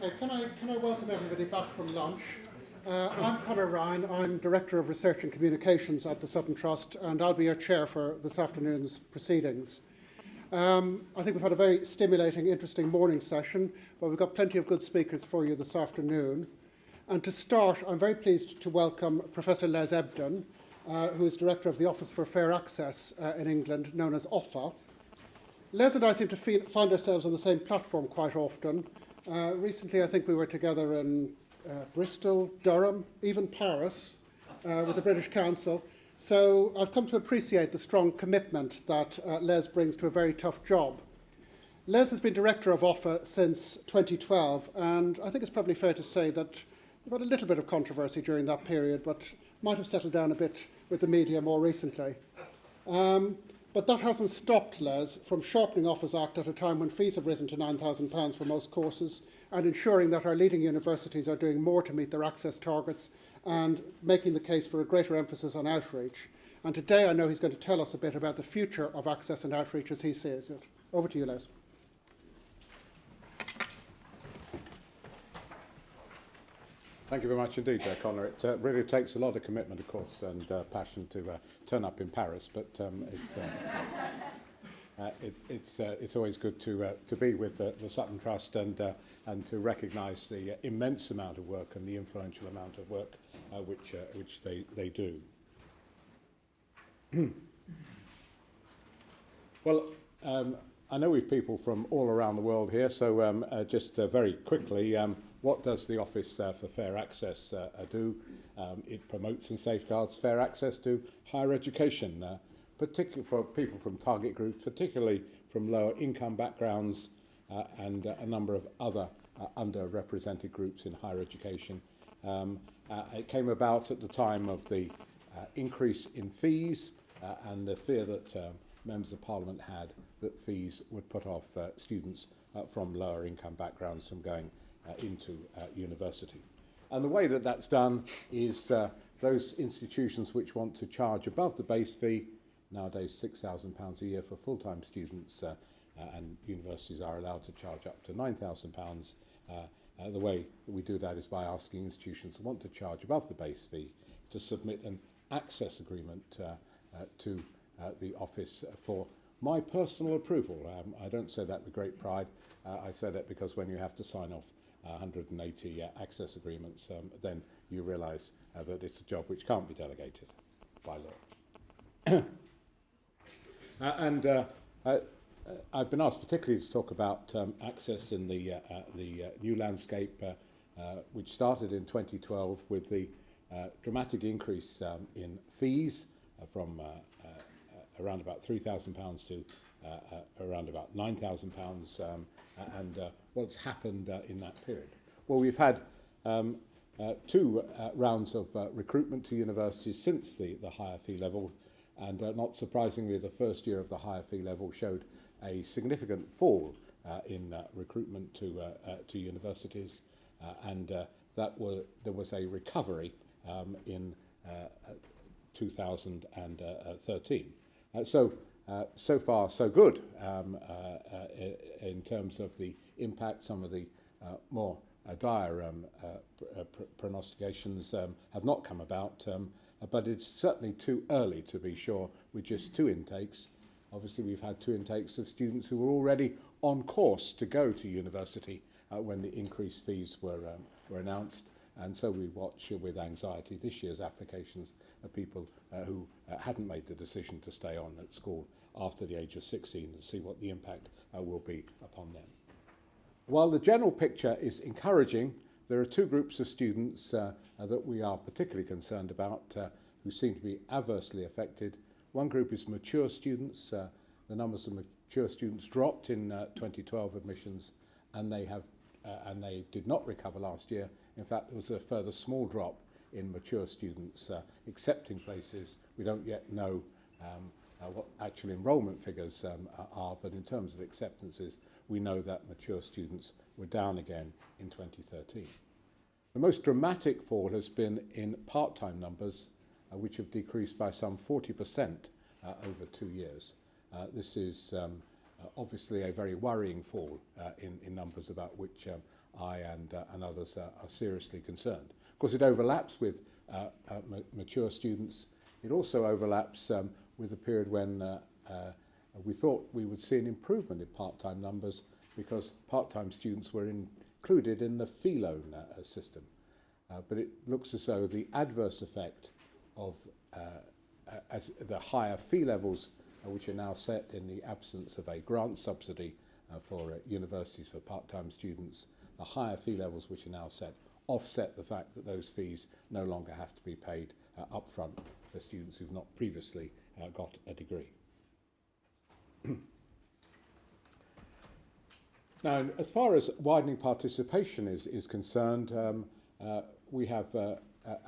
Okay, can I welcome everybody back from lunch? I'm Conor Ryan. I'm Director of Research and Communications at the Sutton Trust, and I'll be your chair for this afternoon's proceedings. I think we've had a very stimulating, interesting morning session, but we've got plenty of good speakers for you this afternoon. And to start, I'm very pleased to welcome Professor Les Ebdon, who is Director of the Office for Fair Access in England, known as OFFA. Les and I seem to find ourselves on the same platform quite often. Recently, I think we were together in Bristol, Durham, even Paris, with the British Council. So I've come to appreciate the strong commitment that Les brings to a very tough job. Les has been Director of OFFA since 2012, and I think it's probably fair to say that we've had a little bit of controversy during that period, but might have settled down a bit with the media more recently. But that hasn't stopped Les from sharpening Offa's Act at a time when fees have risen to £9,000 for most courses, and ensuring that our leading universities are doing more to meet their access targets and making the case for a greater emphasis on outreach. And today I know he's going to tell us a bit about the future of access and outreach as he sees it. Over to you, Les. Thank you very much indeed, Conor. It really takes a lot of commitment, of course, and passion to turn up in Paris, but it's always good to be with the Sutton Trust and to recognise the immense amount of work and the influential amount of work which they do. Well, I know we've people from all around the world here, so just very quickly, what does the Office for Fair Access do? It promotes and safeguards fair access to higher education, particularly for people from target groups, particularly from lower income backgrounds and a number of other underrepresented groups in higher education. It came about at the time of the increase in fees and the fear that members of Parliament had that fees would put off students from lower income backgrounds from going into university. And the way that that's done is those institutions which want to charge above the base fee, nowadays £6,000 a year for full-time students, and universities are allowed to charge up to £9,000. The way that we do that is by asking institutions that want to charge above the base fee to submit an access agreement to the office for my personal approval. I don't say that with great pride. I say that because when you have to sign off 180 access agreements, then you realise that it's a job which can't be delegated by law. And I've been asked particularly to talk about access in the new landscape, which started in 2012 with the dramatic increase in fees from around about £3,000 to around about £9,000, and what's happened in that period. Well, we've had two rounds of recruitment to universities since the higher fee level, and not surprisingly, the first year of the higher fee level showed a significant fall in recruitment to universities, and there was a recovery in 2013. So far, so good in terms of the impact. Some of the more dire prognostications have not come about, but it's certainly too early to be sure with just two intakes. Obviously, we've had two intakes of students who were already on course to go to university when the increased fees were announced. And so we watch with anxiety this year's applications of people who hadn't made the decision to stay on at school after the age of 16 and see what the impact will be upon them. While the general picture is encouraging, there are two groups of students that we are particularly concerned about who seem to be adversely affected. One group is mature students. The numbers of mature students dropped in 2012 admissions, and they did not recover last year. In fact, there was a further small drop in mature students accepting places. We don't yet know what actual enrolment figures are, but in terms of acceptances, we know that mature students were down again in 2013. The most dramatic fall has been in part-time numbers, which have decreased by some 40% over 2 years. This is obviously a very worrying fall in numbers about which I and others are seriously concerned. Of course, it overlaps with mature students. It also overlaps with a period when we thought we would see an improvement in part-time numbers because part-time students were included in the fee loan system. But it looks as though the adverse effect of as the higher fee levels, which are now set in the absence of a grant subsidy for universities for part-time students, the higher fee levels which are now set offset the fact that those fees no longer have to be paid upfront for students who've not previously got a degree. Now, as far as widening participation is concerned, we have a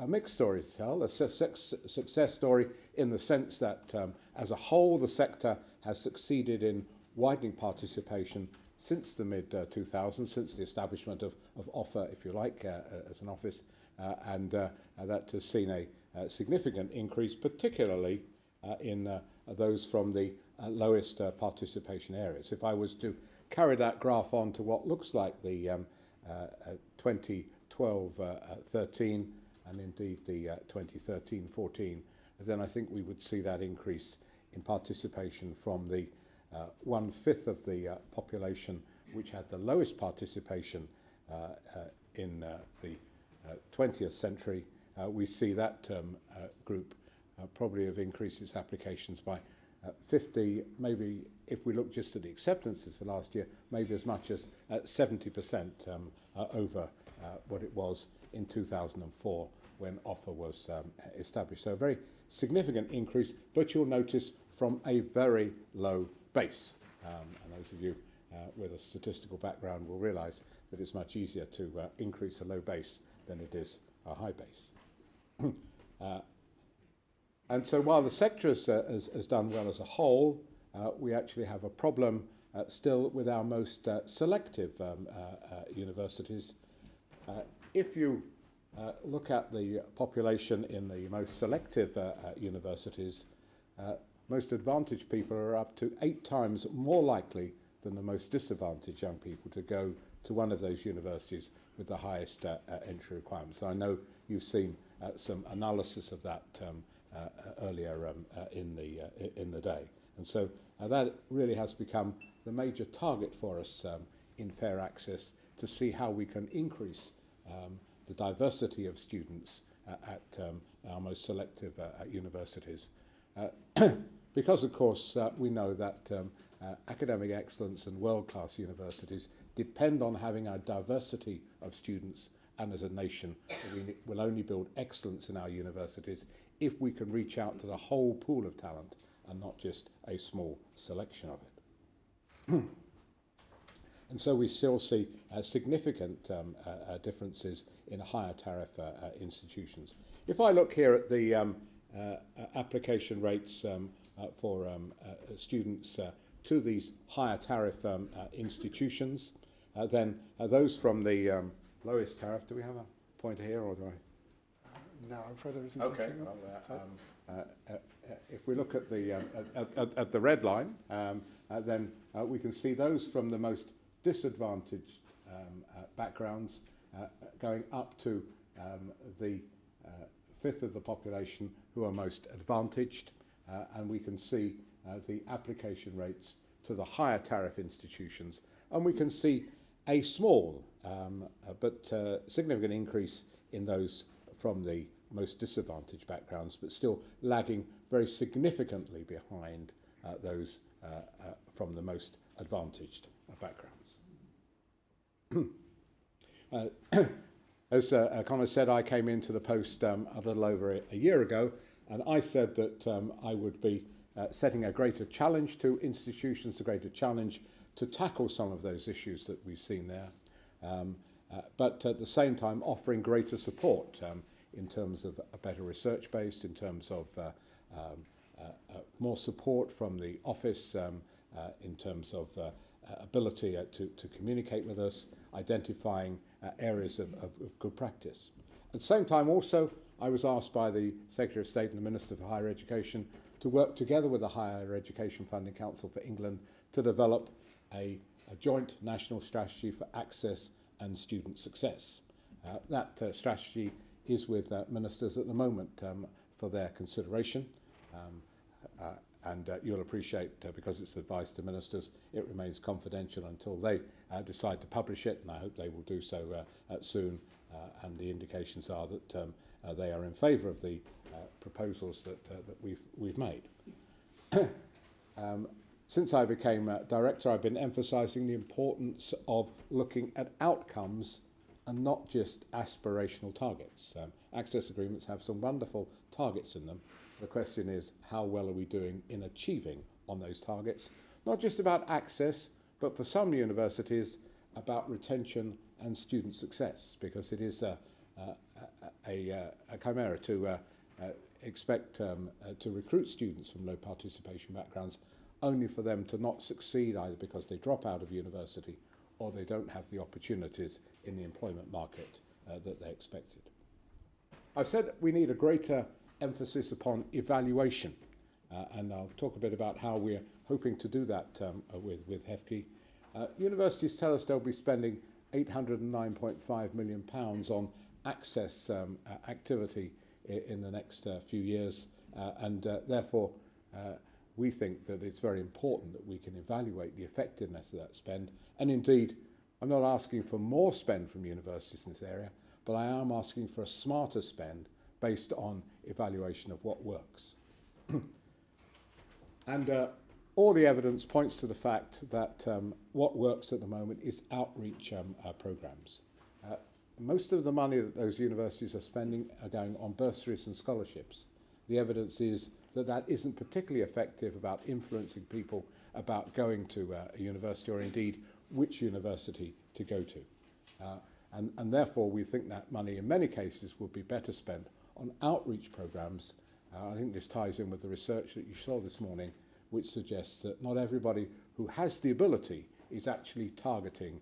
mixed story to tell, a success story in the sense that as a whole the sector has succeeded in widening participation since the mid-2000s, since the establishment of OFFA, if you like, as an office, and that has seen a significant increase, particularly in those from the lowest participation areas. If I was to carry that graph on to what looks like the 2012-13 and indeed the 2013-14, then I think we would see that increase in participation from the 1/5 of the population which had the lowest participation in the 20th century. We see that group probably have increased its applications by 50, maybe if we look just at the acceptances for last year, maybe as much as 70% over what it was in 2004 when OFFA was established. So a very significant increase, but you'll notice from a very low base. And those of you with a statistical background will realise that it's much easier to increase a low base than it is a high base. And so while the sector has done well as a whole, we actually have a problem still with our most selective universities. If you look at the population in the most selective universities, most advantaged people are up to 8 times more likely than the most disadvantaged young people to go to one of those universities with the highest entry requirements. I know you've seen some analysis of that earlier in the day. And so that really has become the major target for us in fair access, to see how we can increase the diversity of students at our most selective universities. Because, of course, we know that academic excellence and world-class universities depend on having a diversity of students, and as a nation, we will only build excellence in our universities if we can reach out to the whole pool of talent and not just a small selection of it. And so we still see significant differences in higher tariff institutions. If I look here at the application rates for students to these higher tariff institutions, then those from the lowest tariff, do we have a pointer here, or do I? No, I'm afraid there isn't. Okay. If we look at the red line, then we can see those from the most disadvantaged backgrounds going up to the 1/5 of the population who are most advantaged, and we can see the application rates to the higher tariff institutions, and we can see a small but significant increase in those from the most disadvantaged backgrounds, but still lagging very significantly behind those from the most advantaged backgrounds. As Connor said, I came into the post a little over a year ago, and I said that I would be setting a greater challenge to institutions, a greater challenge to tackle some of those issues that we've seen there, but at the same time offering greater support in terms of a better research base, in terms of more support from the office, in terms of ability to communicate with us, identifying areas of good practice. At the same time also, I was asked by the Secretary of State and the Minister for Higher Education to work together with the Higher Education Funding Council for England to develop a joint national strategy for access and student success. That strategy is with ministers at the moment for their consideration. And you'll appreciate, because it's advice to ministers, it remains confidential until they decide to publish it, and I hope they will do so soon. And the indications are that they are in favour of the proposals that we've made. Since I became director, I've been emphasising the importance of looking at outcomes and not just aspirational targets. Access agreements have some wonderful targets in them. The question is, how well are we doing in achieving on those targets? Not just about access, but for some universities, about retention and student success, because it is a chimera to expect to recruit students from low participation backgrounds only for them to not succeed, either because they drop out of university or they don't have the opportunities in the employment market that they expected. I've said we need a greater emphasis upon evaluation, and I'll talk a bit about how we're hoping to do that with HEFCE. Universities tell us they'll be spending £809.5 million on access activity in the next few years, and therefore we think that it's very important that we can evaluate the effectiveness of that spend. And indeed, I'm not asking for more spend from universities in this area, but I am asking for a smarter spend based on evaluation of what works. And all the evidence points to the fact that what works at the moment is outreach programs. Most of the money that those universities are spending are going on bursaries and scholarships. The evidence is that that isn't particularly effective about influencing people about going to a university, or indeed which university to go to. And therefore we think that money in many cases would be better spent on outreach programs. I think this ties in with the research that you saw this morning, which suggests that not everybody who has the ability is actually targeting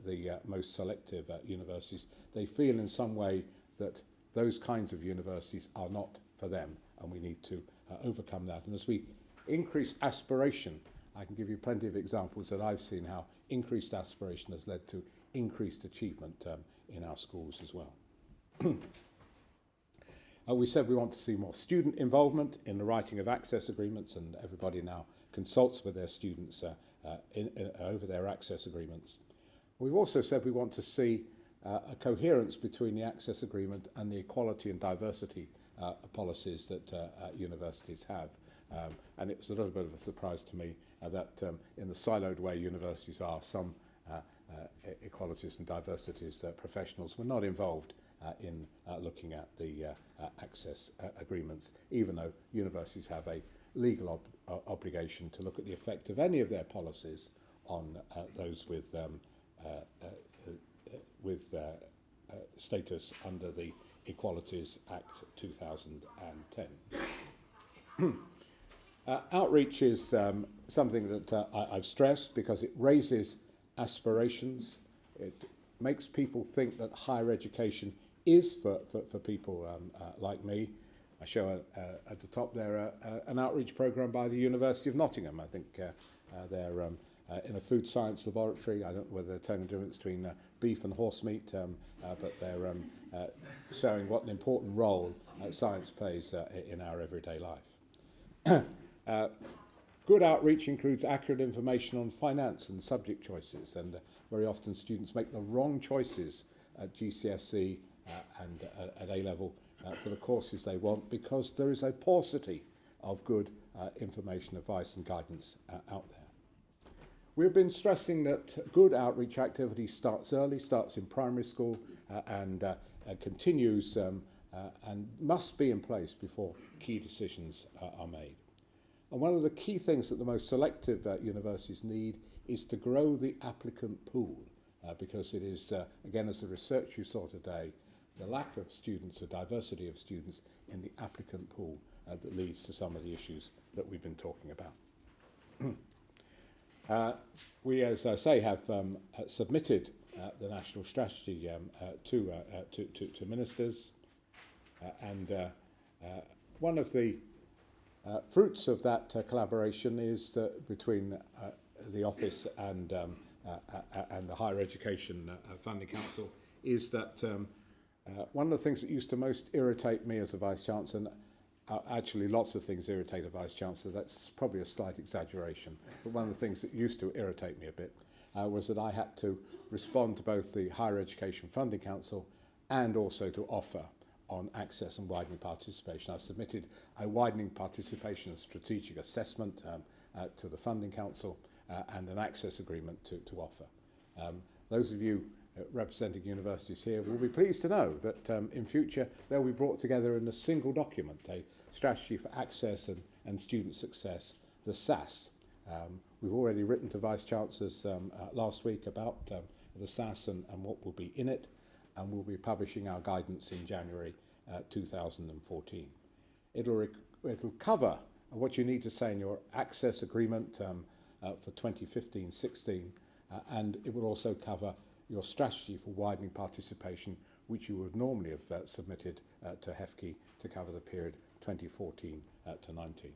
the most selective universities. They feel in some way that those kinds of universities are not for them, and we need to overcome that. And as we increase aspiration, I can give you plenty of examples that I've seen how increased aspiration has led to increased achievement in our schools as well. We said we want to see more student involvement in the writing of access agreements, and everybody now consults with their students over their access agreements. We've also said we want to see a coherence between the access agreement and the equality and diversity policies that universities have. And it was a little bit of a surprise to me that in the siloed way universities are, some equalities and diversities professionals were not involved in looking at the access agreements, even though universities have a legal obligation to look at the effect of any of their policies on those with status under the Equalities Act 2010. Outreach is something that I've stressed because it raises aspirations. It makes people think that higher education is for people like me. I show at the top there an outreach programme by the University of Nottingham. I think they're in a food science laboratory. I don't know whether they're telling the difference between beef and horse meat, but they're showing what an important role science plays in our everyday life. Good outreach includes accurate information on finance and subject choices, and very often students make the wrong choices at GCSE and at A-level for the courses they want, because there is a paucity of good information, advice and guidance out there. We've been stressing that good outreach activity starts early, starts in primary school and continues and must be in place before key decisions are made. And one of the key things that the most selective universities need is to grow the applicant pool, because it is, again, as the research you saw today, the lack of students, the diversity of students in the applicant pool that leads to some of the issues that we've been talking about. We, as I say, have submitted the national strategy to ministers, and one of the Fruits of that collaboration is that between the office and the Higher Education Funding Council is that one of the things that used to most irritate me as a Vice-Chancellor, actually lots of things irritate a Vice-Chancellor, that's probably a slight exaggeration, but one of the things that used to irritate me a bit was that I had to respond to both the Higher Education Funding Council and also to OFFA on access and widening participation. I submitted a widening participation and strategic assessment to the Funding Council and an access agreement to OFFA. Those of you representing universities here will be pleased to know that in future they'll be brought together in a single document, a strategy for access and student success, the SAS. We've already written to Vice-Chancellors last week about the SAS and what will be in it, and we'll be publishing our guidance in January 2014. It'll cover what you need to say in your access agreement for 2015-16, and it will also cover your strategy for widening participation, which you would normally have submitted to HEFCE to cover the period 2014 to 19.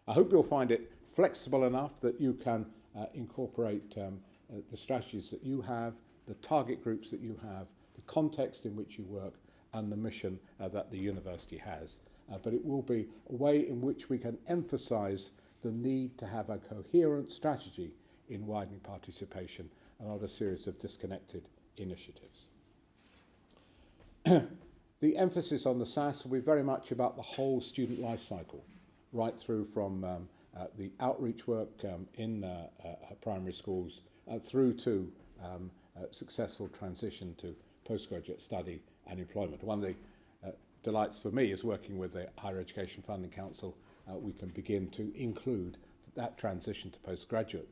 I hope you'll find it flexible enough that you can incorporate the strategies that you have, the target groups that you have, the context in which you work, and the mission that the university has. But it will be a way in which we can emphasise the need to have a coherent strategy in widening participation and not a series of disconnected initiatives. The emphasis on the SAS will be very much about the whole student life cycle, right through from the outreach work in primary schools through to successful transition to postgraduate study and employment. One of the delights for me is working with the Higher Education Funding Council. We can begin to include that transition to postgraduate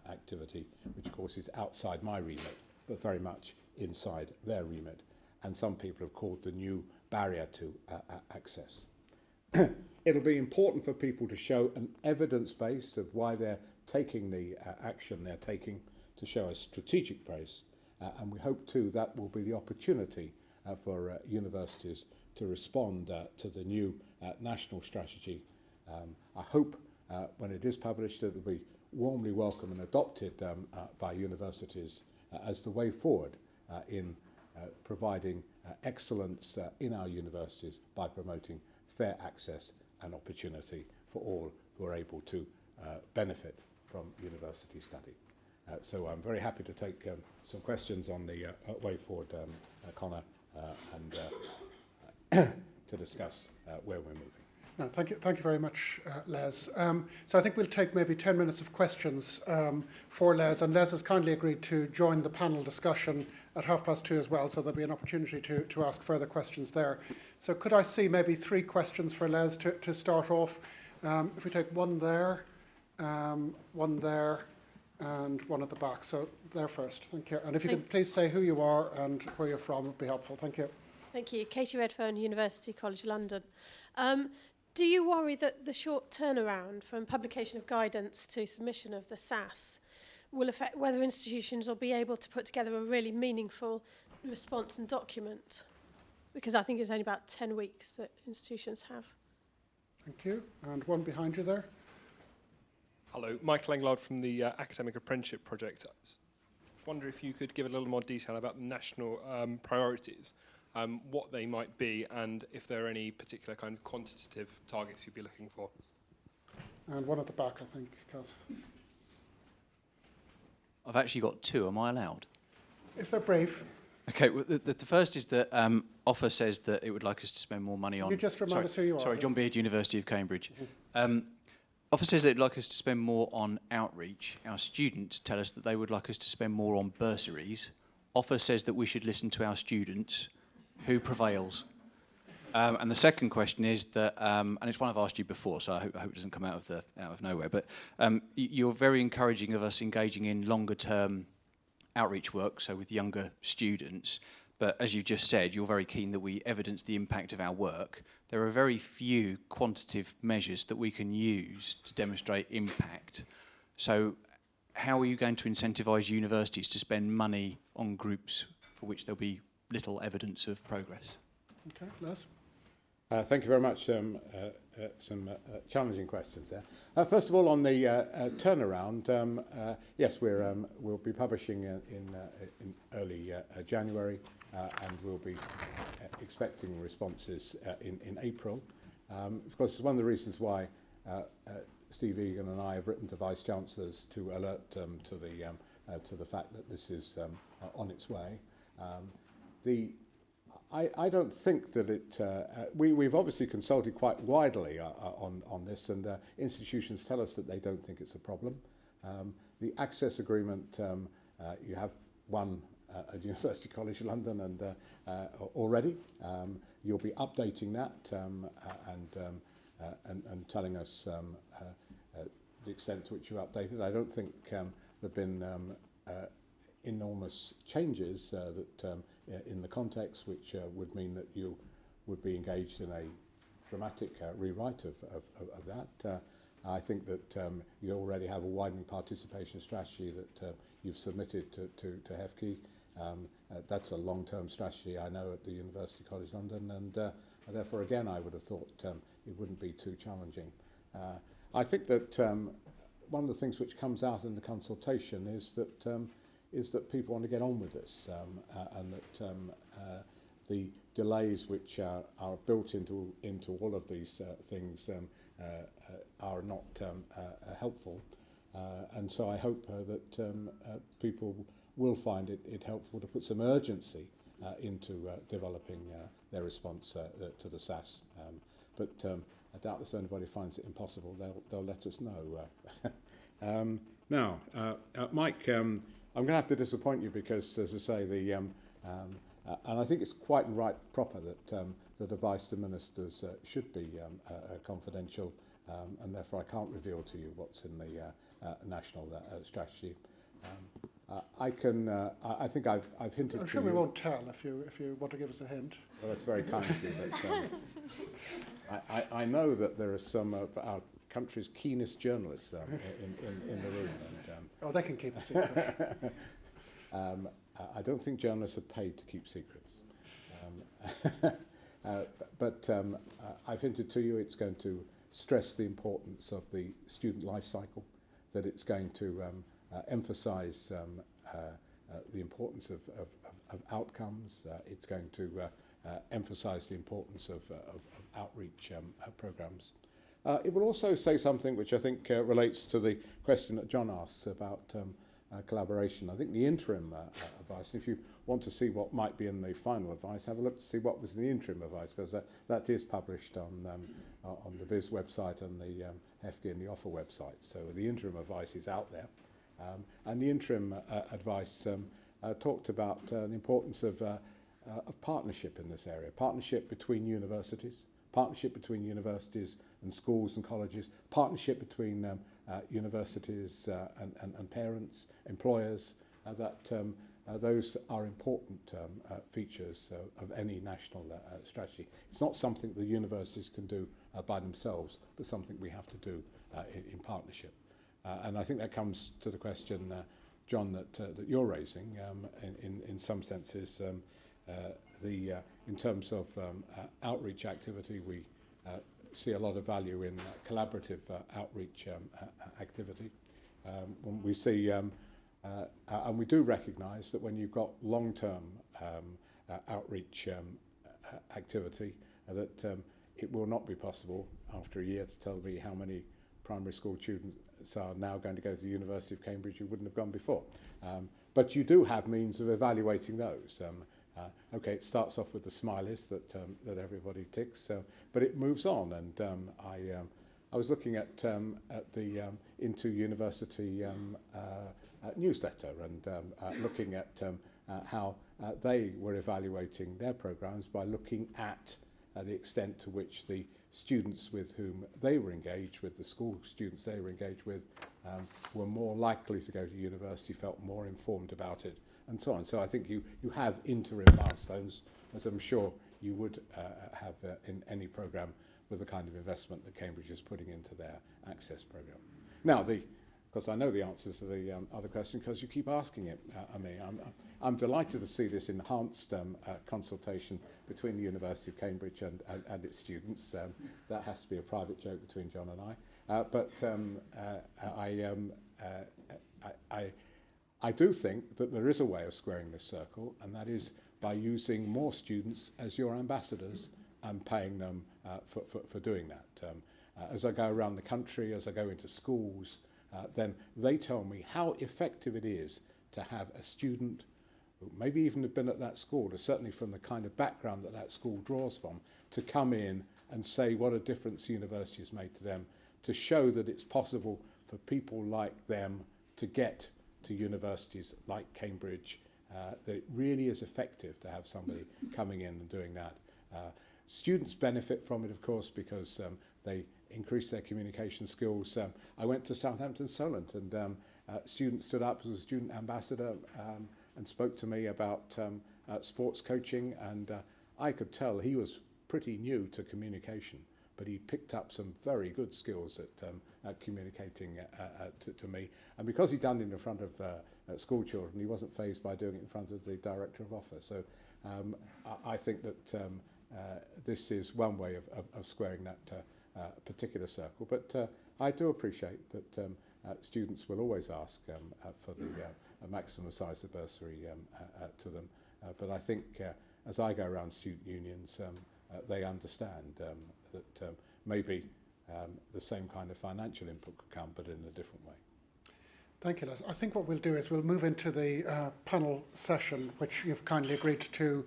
activity, which of course is outside my remit, but very much inside their remit. And some people have called the new barrier to access. It'll be important for people to show an evidence base of why they're taking the action they're taking, to show a strategic base, and we hope too that will be the opportunity for universities to respond to the new national strategy. I hope when it is published it will be warmly welcomed and adopted by universities as the way forward in providing excellence in our universities by promoting fair access and opportunity for all who are able to benefit from university study. So I'm very happy to take some questions on the way forward, Connor, and to discuss where we're moving. No, thank you very much, Les. So I think we'll take maybe 10 minutes of questions for Les, and Les has kindly agreed to join the panel discussion at 2:30 as well, so there'll be an opportunity to ask further questions there. So could I see maybe 3 questions for Les to start off? If we take one there, and one at the back. So there first, thank you. And if you could please say who you are and where you're from, would be helpful. Thank you. Thank you. Katie Redfern, University College London. Do you worry that the short turnaround from publication of guidance to submission of the SAS will affect whether institutions will be able to put together a really meaningful response and document? Because I think it's only about 10 weeks that institutions have. Thank you. And one behind you there. Hello, Michael Englard from the Academic Apprenticeship Project. I wonder if you could give a little more detail about the national priorities, what they might be, and if there are any particular kind of quantitative targets you'd be looking for. And one at the back, I think, Kath. I've actually got 2. Am I allowed? If they're brief. Okay, well, the first is that OFFA says that it would like us to spend more money on... Can you just remind us who you are? Sorry, John Beard, University of Cambridge. OFFA says they'd like us to spend more on outreach. Our students tell us that they would like us to spend more on bursaries. OFFA says that we should listen to our students. Who prevails? And the second question is that, and it's one I've asked you before, so I hope it doesn't come out of nowhere, but you're very encouraging of us engaging in longer term outreach work, so with younger students. But as you just said, you're very keen that we evidence the impact of our work. There are very few quantitative measures that we can use to demonstrate impact. So how are you going to incentivise universities to spend money on groups for which there'll be little evidence of progress? Okay, Les. Thank you very much, some challenging questions there. First of all, on the turnaround, yes, we'll be publishing in early January, and we'll be expecting responses in April. Of course, it's one of the reasons why Steve Egan and I have written to Vice Chancellors to alert to the fact that this is on its way. I don't think that it. We've obviously consulted quite widely on this, and institutions tell us that they don't think it's a problem. The access agreement, you have one at University College London, and already you'll be updating that and telling us the extent to which you updated. I don't think there've been enormous changes that in the context which would mean that you would be engaged in a dramatic rewrite of that. I think that you already have a widening participation strategy that you've submitted to HEFCE. That's a long-term strategy, I know, at the University College London, and therefore, again, I would have thought it wouldn't be too challenging. I think that one of the things which comes out in the consultation is that people want to get on with this, and that the delays which are built into all of these things are not helpful, and so I hope that people will find it helpful to put some urgency into developing their response to the SAS. But I doubt if anybody finds it impossible, they'll let us know. Now, Mike, I'm going to have to disappoint you because, as I say, and I think it's quite right, proper that advice to ministers should be confidential, and therefore I can't reveal to you what's in the national strategy. I think I've hinted. I'm sure to we you. won't tell if you want to give us a hint. Well, that's very kind of you. But I know that there are some of our country's keenest journalists in the room. And, they can keep a secret. I don't think journalists are paid to keep secrets. But I've hinted to you it's going to stress the importance of the student life cycle, that it's going to emphasise the importance of outcomes. It's going to emphasise the importance of outreach programmes. It will also say something which I think relates to the question that John asks about collaboration. I think the interim advice, if you want to see what might be in the final advice, have a look to see what was in the interim advice, because that is published on the BIS website and the HEFCE and the OFFA website. So the interim advice is out there. And the interim advice talked about the importance of partnership in this area, partnership between universities and schools and colleges, partnership between universities and parents, employers, those are important features of any national strategy. It's not something the universities can do by themselves, but something we have to do in partnership. And I think that comes to the question, John, that you're raising. In some senses, in terms of outreach activity, we see a lot of value in collaborative outreach activity. When we see, and we do recognise that when you've got long-term outreach activity, that it will not be possible after a year to tell me how many primary school students are now going to go to the University of Cambridge who wouldn't have gone before. But you do have means of evaluating those. Okay, it starts off with the smileys that everybody ticks, but it moves on. And I was looking at the Into University newsletter and looking at how they were evaluating their programmes by looking at the extent to which the students with whom they were engaged with, the school students they were engaged with, were more likely to go to university, felt more informed about it, and so on. So I think you have interim milestones, as I'm sure you would have in any programme with the kind of investment that Cambridge is putting into their access programme. Now, the because I know the answers to the other question because you keep asking it of me. I'm delighted to see this enhanced consultation between the University of Cambridge and its students. That has to be a private joke between John and I. I do think that there is a way of squaring this circle, and that is by using more students as your ambassadors and paying them for doing that. As I go around the country, as I go into schools, then they tell me how effective it is to have a student who maybe even have been at that school, or certainly from the kind of background that that school draws from, to come in and say what a difference the university has made to them, to show that it's possible for people like them to get to universities like Cambridge, that it really is effective to have somebody coming in and doing that. Students benefit from it, of course, because they increase their communication skills. I went to Southampton Solent, and students stood up as a student ambassador and spoke to me about sports coaching, and I could tell he was pretty new to communication, but he picked up some very good skills at communicating to me. And because he'd done it in front of school children, he wasn't fazed by doing it in front of the director of OFFA. So I think that this is one way of squaring that particular circle. But I do appreciate that students will always ask for the maximum size of bursary to them. But I think as I go around student unions, they understand that maybe the same kind of financial input could come, but in a different way. Thank you, Les. I think what we'll do is we'll move into the panel session, which you've kindly agreed to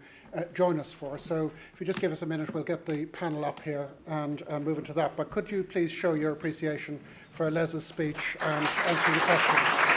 join us for. So if you just give us a minute, we'll get the panel up here and move into that. But could you please show your appreciation for Les's speech and answer the questions?